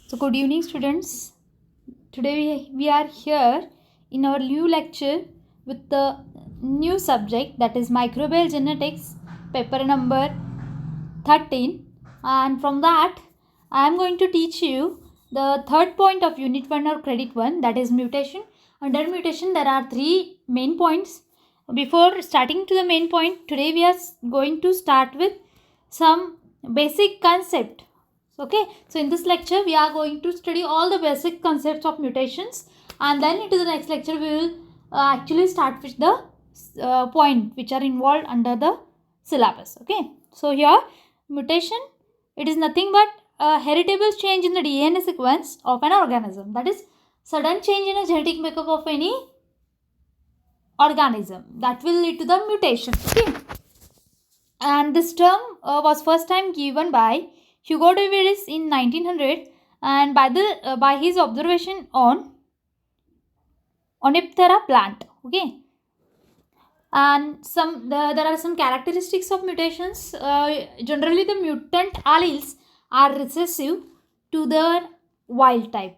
So good evening students. Today we are here in our new lecture with the new subject, that is microbial genetics, paper number 13, and from that I am going to teach you the third point of unit 1 or credit 1, that is mutation. Under mutation there are three main points. Before starting to the main point, today we are going to start with some basic concept. Okay, so in this lecture we are going to study all the basic concepts of mutations, and then into the next lecture we will actually start with the point which are involved under the syllabus. Okay, so here mutation, it is nothing but a heritable change in the DNA sequence of an organism, that is sudden change in a genetic makeup of any organism that will lead to the mutation. Okay, and this term was first time given by Hugo de Vries in 1900, and by his observation on Onyptera plant. Okay, and there are some characteristics of mutations. Generally the mutant alleles are recessive to the wild type.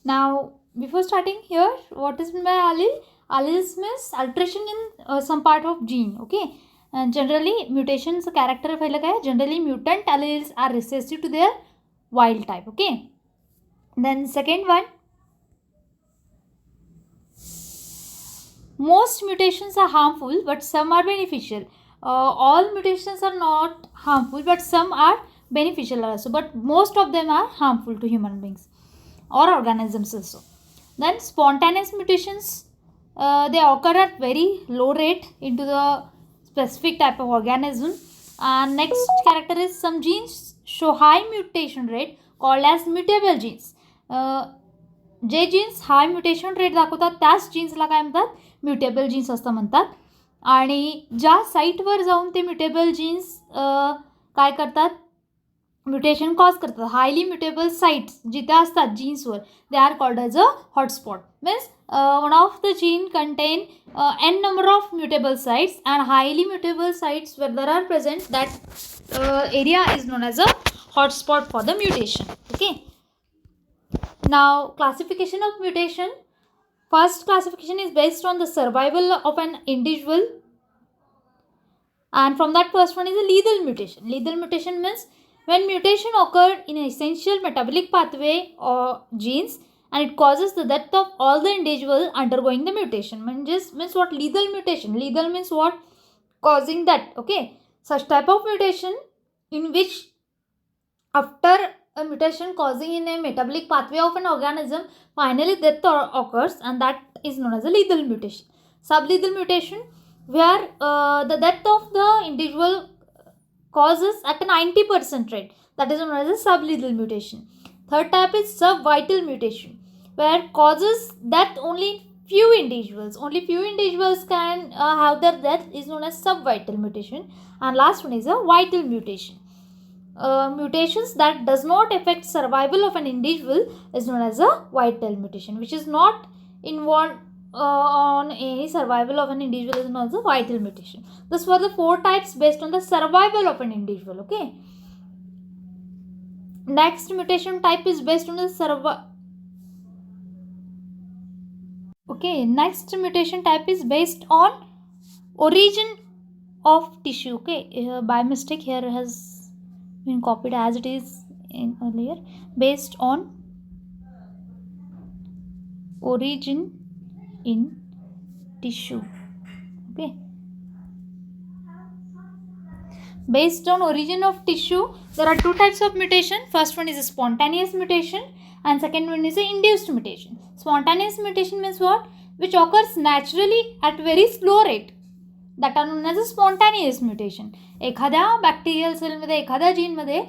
Now before starting here, what is meant by allele? Alleles means alteration in some part of gene. Okay, and generally mutations character of generally mutant alleles are recessive to their wild type. Okay, then second one, most mutations are harmful but some are beneficial. All mutations are not harmful but some are beneficial also, but most of them are harmful to human beings or organisms also. Then spontaneous mutations, they occur at very low rate into the specific type of organism. And next character is some genes show high mutation rate called as mutable genes. J jeans hi mutation rate दाखवतात त्याच जीन्सला काय म्हणतात, mutable jeans असं म्हणतात. आणि ज्या साईटवर जाऊन ते म्युटेबल जीन्स काय करतात, म्युटेशन कॉज करतात, हायली म्युटेबल साईट्स जिथे असतात जीन्सवर, they are called as a hotspot. Means one of the gene contain n number of mutable sites, and highly mutable sites where there are present, that area is known as a hotspot for the mutation. Okay, now classification of mutation. First classification is based on the survival of an individual, and from that first one is a lethal mutation. Lethal mutation means when mutation occurred in an essential metabolic pathway or genes and it causes the death of all the individual undergoing the mutation. Means what lethal mutation? Lethal means what? Causing that. Okay, such type of mutation in which after a mutation causing in a metabolic pathway of an organism, finally death occurs, and that is known as a lethal mutation. Sublethal mutation, where the death of the individual causes at a 90% rate, that is known as a sublethal mutation. Third type is subvital mutation, where causes death only few individuals. Only few individuals can have their death, is known as subvital mutation. And last one is a vital mutation. Mutations that does not affect survival of an individual is known as a vital mutation, which is not involved on any survival of an individual is known as a vital mutation. These were the four types based on the survival of an individual. Okay, next mutation type is based on the next mutation type is based on origin of tissue. Okay, by mistake here has been copied as it is in earlier. Based on origin in tissue. Okay, based on origin of tissue, there are two types of mutation. First one is a spontaneous mutation, and second one is a induced mutation. Spontaneous mutation means what? Which occurs naturally at very slow rate, that are known as a spontaneous mutation. एखाद्या bacterial सेलमध्ये, एखाद्या जीनमध्ये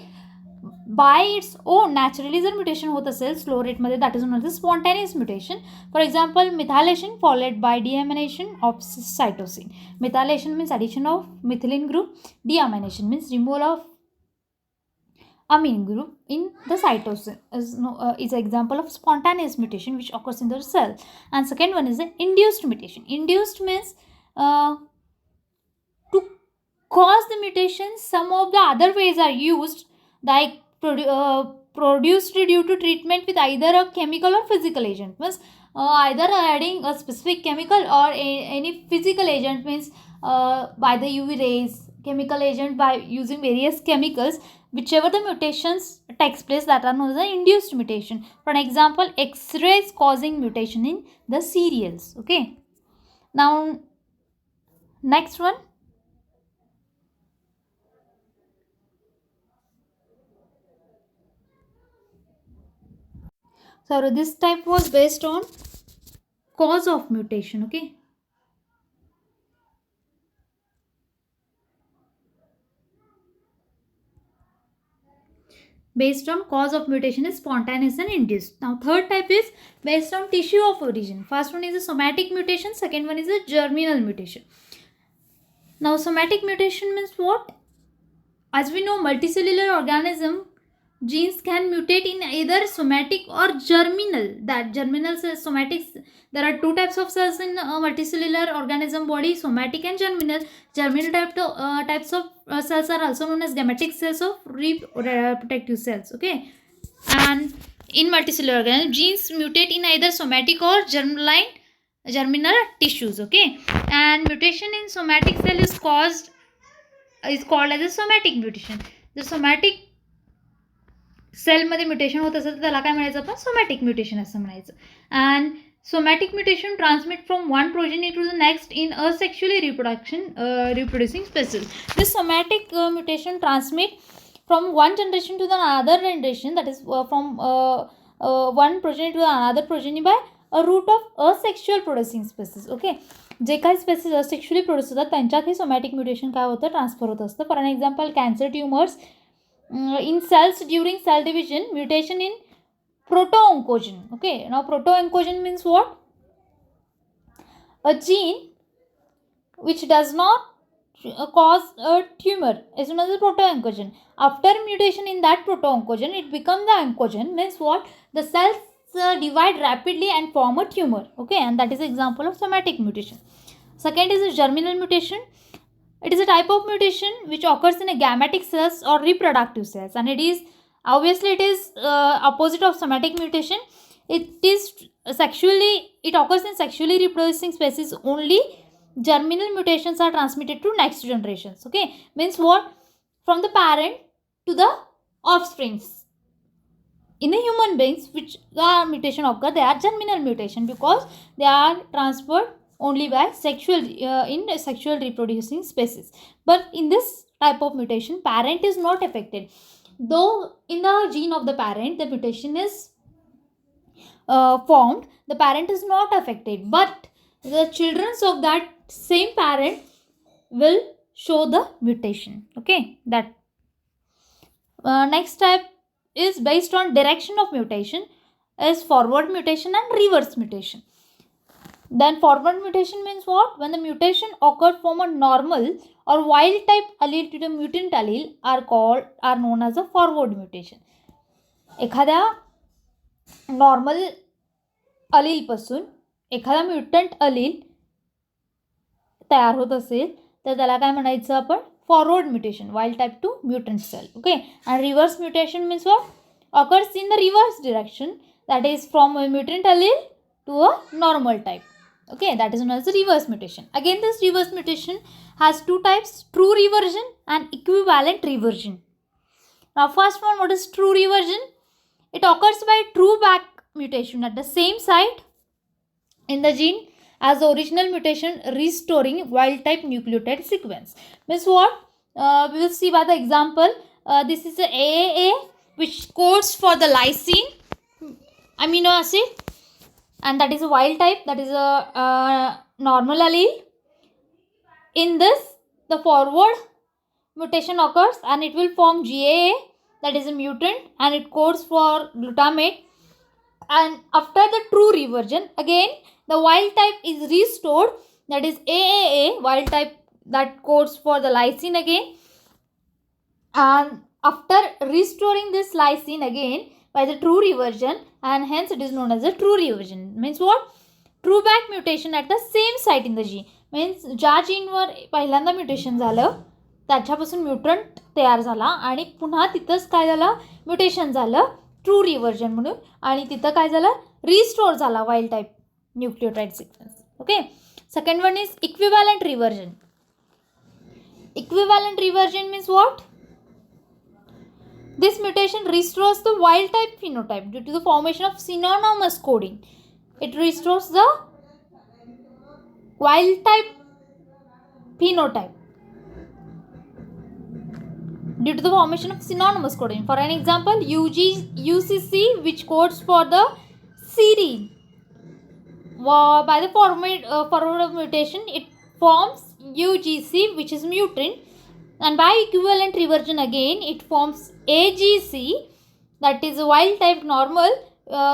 by its own naturally जर mutation होत असेल slow रेटमध्ये, that is known the spontaneous mutation. For example methylation followed by deamination of cytosine. Methylation means addition of methylene group, deamination means removal of amine group in the cytosine is example of spontaneous mutation which occurs in the cell. And second one is the induced mutation. Induced means to cause the mutation, some of the other ways are used, like produced due to treatment with either a chemical or physical agent. Means either adding a specific chemical or any physical agent, means by the UV rays, chemical agent by using various chemicals, whichever the mutations takes place, that are known as the induced mutation. For example, X-rays causing mutation in the cereals. Okay. Now next one. So this type was based on cause of mutation. Okay. Based on cause of mutation is spontaneous and induced. Now third type is based on tissue of origin. First one is a somatic mutation, second one is a germinal mutation. Now somatic mutation means what? As we know, multicellular organism genes can mutate in either somatic or germinal. That germinal cells, somatics, there are two types of cells in multicellular organism body, somatic and germinal. Germinal types of cells are also known as gametic cells of reproductive cells. Okay, and in multicellular organism, genes mutate in either somatic or germinal tissues. Okay, and mutation in somatic cell is called as a somatic mutation. The somatic सेलमध्ये mutation होत असेल तर त्याला काय म्हणायचं आपण? Somatic mutation असं म्हणायचं. अँड somatic mutation transmit from one progeny to the next in asexually reproducing species. This somatic mutation transmit from one generation to the another generation, that is from one progeny to another progeny by a route of asexual producing species. Okay, जे काही spaces asexually produce होतात त्यांच्यात हे somatic mutation काय होतं? Transfer होत असतं. For an example, cancer tumours in cells during cell division, mutation in proto-oncogen. Okay, now proto-oncogen means what? A gene which does not cause a tumor is known as a proto-oncogen. After mutation in that proto-oncogen, it becomes the oncogen. Means what? The cells divide rapidly and form a tumor. Okay, and that is an example of somatic mutation. Second is a germinal mutation. It is a type of mutation which occurs in a gametic cells or reproductive cells, and it is opposite of somatic mutation. It occurs in sexually reproducing species only. Germinal mutations are transmitted to next generations. Okay, means what? From the parent to the offsprings. In the human beings, which the mutation occur, they are germinal mutation because they are transferred only by sexual reproducing species. But in this type of mutation, parent is not affected. Though in the gene of the parent the mutation is formed, the parent is not affected, but the children of that same parent will show the mutation. Okay, that next type is based on direction of mutation, is forward mutation and reverse mutation. Then forward mutation means what? When the mutation occurred from a normal or wild type allele to the mutant allele are known as a forward mutation. एखाद्या normal अलील पासून एखादा mutant अलील तयार होत असेल तर त्याला काय म्हणायचं आपण? Forward mutation, wild type to mutant cell. Okay, and reverse mutation means what? Occurs in the reverse direction, that is from a mutant allele to a normal type. Okay, that is known as the reverse mutation. Again, this reverse mutation has two types: true reversion and equivalent reversion. Now first one, what is true reversion? It occurs by true back mutation at the same site in the gene as the original mutation, restoring wild type nucleotide sequence. Means what? We will see by the example. This is the AAA, which codes for the lysine amino acid, and that is a wild type, that is a normal allele. In this, the forward mutation occurs and it will form GAA, that is a mutant, and it codes for glutamate. And after the true reversion, again the wild type is restored, that is AAA, wild type, that codes for the lysine again. And after restoring this lysine again by the true reversion, and hence it is known as a true reversion. Means what? True back mutation at the same site in the gene. Means ज्या जीनवर पहिल्यांदा mutation झालं त्याच्यापासून mutant तयार झाला आणि पुन्हा तिथंच काय झालं? म्युटेशन झालं ट्रू रिव्हर्जन म्हणून, आणि तिथं काय झालं, रिस्टोर झाला wild type nucleotide sequence. Okay. Second one is equivalent reversion. Equivalent reversion means what? This mutation restores the wild type phenotype due to the formation of synonymous coding. It restores the wild type phenotype due to the formation of synonymous coding. For an example, UCC, which codes for the serine. By the forward of mutation, it forms UGC, which is mutant, and by equivalent reversion again it forms AGC, that is wild type normal,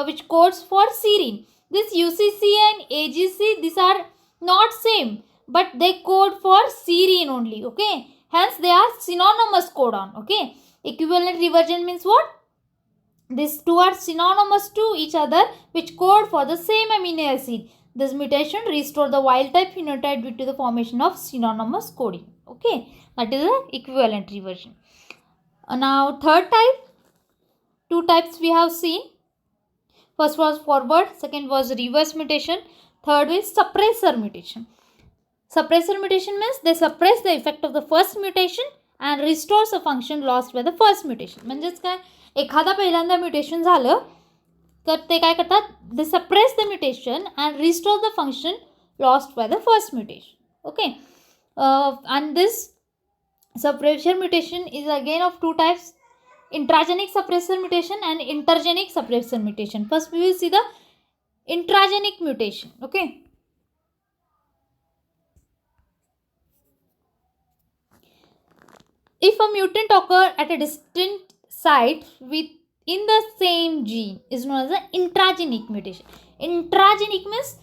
which codes for serine. This UCC and AGC, these are not same, but they code for serine only. Okay, hence they are synonymous codon. Okay, equivalent reversion means what? These two are synonymous to each other, which code for the same amino acid. This mutation restores the wild type phenotype due to the formation of synonymous coding. Okay, that is an equivalent reversion. Now third type, two types we have seen. First was forward, second was reverse mutation, third is suppressor mutation. Suppressor mutation means they suppress the effect of the first mutation and restores a function lost by the first mutation. म्हणजेच काय, एखादा पहिल्यांदा mutation झालं तर ते काय करतात, they suppress the mutation and restore the function lost by the first mutation. Okay, and this suppressor mutation is again of two types, intragenic suppressor mutation and intergenic suppressor mutation. First we will see the intragenic mutation. Okay, if a mutant occur at a distant site within the same gene is known as an intragenic mutation. Intragenic means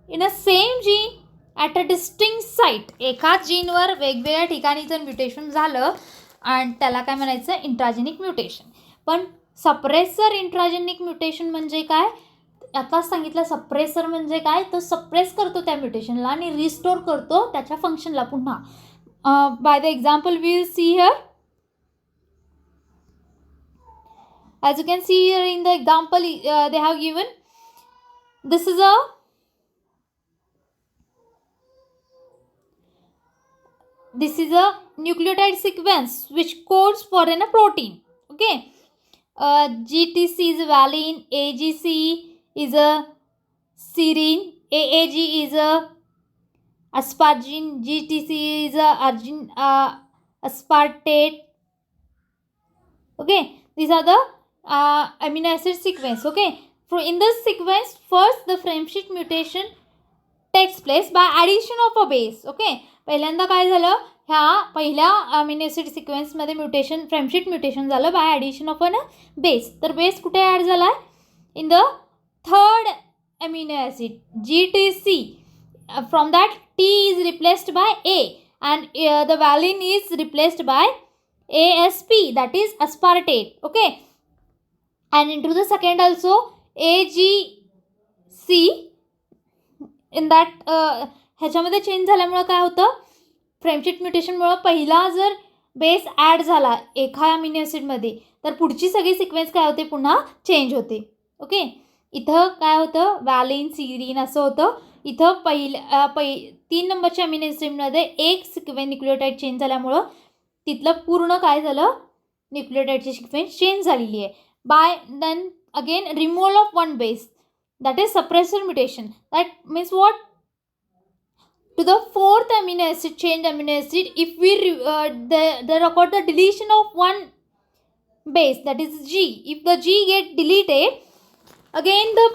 in a same gene at a distinct site. एकाच जीनवर वेगवेगळ्या ठिकाणी जर mutation झालं आणि त्याला काय म्हणायचं, intragenic mutation. पण सप्रेसर इंट्राजेनिक म्युटेशन म्हणजे काय, आता सांगितलं. सप्रेसर म्हणजे काय, तो सप्रेस करतो त्या म्युटेशनला आणि रिस्टोर करतो त्याच्या फंक्शनला पुन्हा. By the example we will see here. As you can see here in the example, they have given, this is a nucleotide sequence which codes for a protein. Okay, GTC is a valine, AGC is a serine, AAG is a asparagine, GTC is a aspartate. Okay, these are the amino acid sequence. Okay, so in this sequence, first the frameshift mutation takes place by addition of a base. Okay, पहिल्यांदा काय झालं, ह्या पहिल्या amino acid सिक्वेन्समध्ये mutation, frameshift mutation झालं by addition of an base. तर base कुठे add झाला आहे, in the third amino acid GTC. From that T is replaced by A and the valine is replaced by ASP, that is aspartate. Okay, and into the second also AGC. in that ह्याच्यामध्ये change झाल्यामुळं काय होतं, फ्रेमशीट म्युटेशनमुळं पहिला जर base add झाला एका amino ॲसिडमध्ये तर पुढची सगळी सिक्वेन्स काय होते, पुन्हा चेंज होते. ओके, इथं काय होतं, वॅलिन, सिरीन असं होतं. इथं 3 नंबरच्या अमिनो ॲसिडमध्ये एक सिक्वेन्स न्यूक्लियोटाइड चेंज झाल्यामुळं तिथलं पूर्ण काय झालं, न्यूक्लियोटाइडची सिक्वेन्स चेंज झालेली आहे. By then again removal of one base, that is suppressor mutation. That means what, to the fourth amino acid, change amino acid, if we there occurred the deletion of one base, that is G. If the G get deleted, again the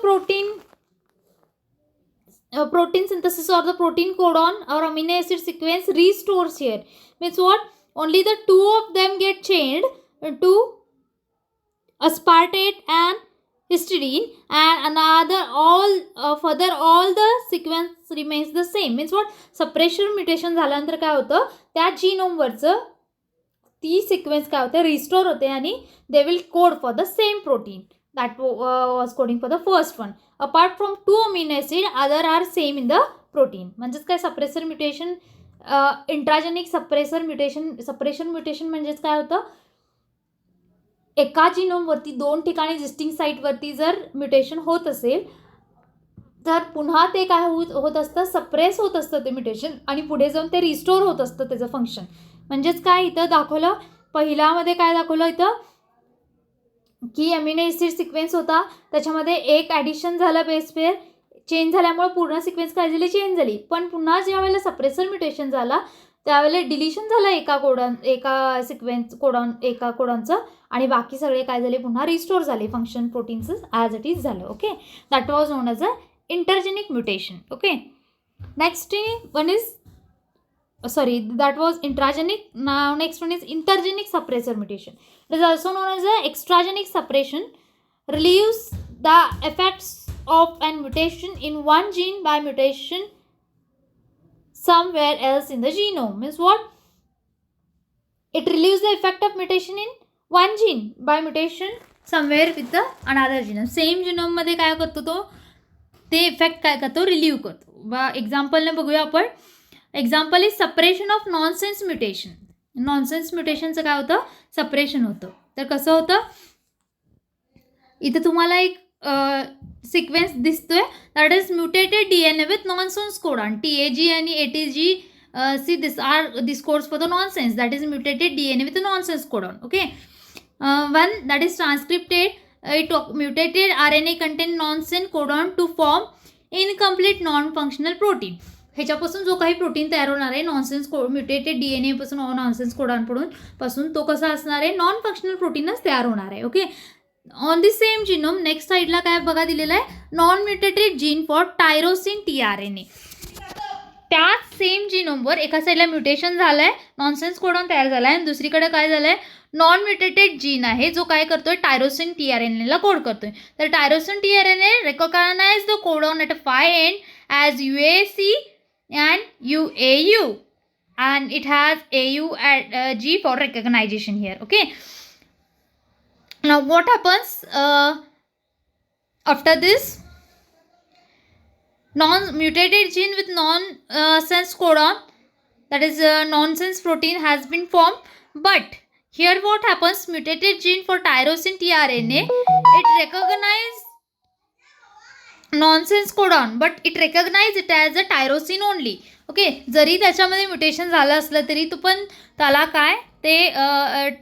protein synthesis or the protein codon or amino acid sequence restores here. Means what, only the two of them get changed to aspartate and histidine, and another further all the sequence remains the same. Means what, suppressor mutation झाल्यानंतर काय होतं, त्या जीनोमवरचं ती sequence काय होते, restore होते आणि they will code for the same protein that was coding for the first one. Apart from 2 amino acid, other are same in the protein. म्हणजेच काय, suppressor mutation, intragenic suppressor mutation. Suppressor mutation म्हणजेच काय होतं, एका जिनोमवरती 2 ठिकाणी distinct साईटवरती जर mutation होत असेल तर पुन्हा ते काय होत असतं, सप्रेस होत असतं ते म्युटेशन आणि पुढे जाऊन ते रिस्टोर होत असतं त्याचं फंक्शन. म्हणजेच काय इथं दाखवलं, पहिल्यामध्ये काय दाखवलं इथं की अमिनो ॲसिड सिक्वेन्स होता, त्याच्यामध्ये एक ॲडिशन झालं बेस पेअर, चेंज झाल्यामुळे पूर्ण सिक्वेन्स काय झाली, चेंज झाली. पण पुन्हा ज्या वेळेला सप्रेसर म्युटेशन झाला त्यावेळेला डिलिशन झालं एका सिक्वेन्स एका कोडॉनचं आणि बाकी सगळे काय झाले, पुन्हा रिस्टोर झाले फंक्शन प्रोटीनचं ॲज इट इज झालं. Okay, that was known as a intergenic mutation. Okay, next one is that was intragenic. Now next one is intergenic suppressor mutation. It is also known as a extragenic suppression. Relieves the effects of an mutation in one gene by mutation somewhere else in the genome. Means what? It relieves the effect of mutation in one gene by mutation somewhere with the another genome. Same genome मध्ये काय करतो तो, ते effect काय करतो, relieve करतो. बा एक्झाम्पलने बघूया आपण. Example is suppression of nonsense mutation. Nonsense म्युटेशनचं काय होतं, सपरेशन होतं. तर कसं होतं, इथं तुम्हाला एक सिक्वेन्स दिसतोय, that is mutated DNA with nonsense codon. TAG आणि ATG, see this codes for the nonsense, that is mutated DNA with nonsense codon. Okay, one that is transcribed, it mutated RNA contain nonsense codon to form incomplete non-functional protein. ह्याच्यापासून जो काही protein तयार होणार आहे nonsense mutated DNA पासून nonsense codon पासून तो कसा असणार आहे, नॉन फंक्शनल प्रोटीनच तयार होणार आहे. Okay, on the same genome next साईडला काय बघा दिलेलं आहे, non mutated gene for tyrosine tRNA. त्याच सेम जिनोमवर एका साईडला म्युटेशन झालं आहे, नॉनसेन्स कोडॉन तयार झाला आहे आणि दुसरीकडे काय झालं आहे, नॉन म्युटेटेड जीन आहे जो काय करतोय, टायरोसिन tRNAला कोड करतोय. तर tyrosine tRNA recognise the codon at 5 end as UAC and UAU and it has AU and G for recognition here. Okay, now what happens after this, non-mutated gene with nonsense codon, that is nonsense protein has been formed. But here what happens, mutated gene for tyrosine tRNA, it recognize nonsense codon but it recognize it as a tyrosine only. Okay, जरी त्याच्यामध्ये mutation झालं असलं तरी तो पण त्याला काय ते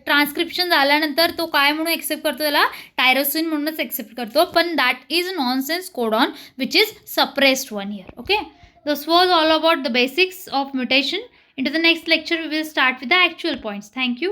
ट्रान्सक्रिप्शन झाल्यानंतर तो काय म्हणून एक्सेप्ट करतो, त्याला टायरोसिन म्हणूनच एक्सेप्ट करतो, पण that is nonsense codon which is suppressed one here. Okay, this was all about the basics of mutation. In the next lecture we will start with the actual points. Thank you.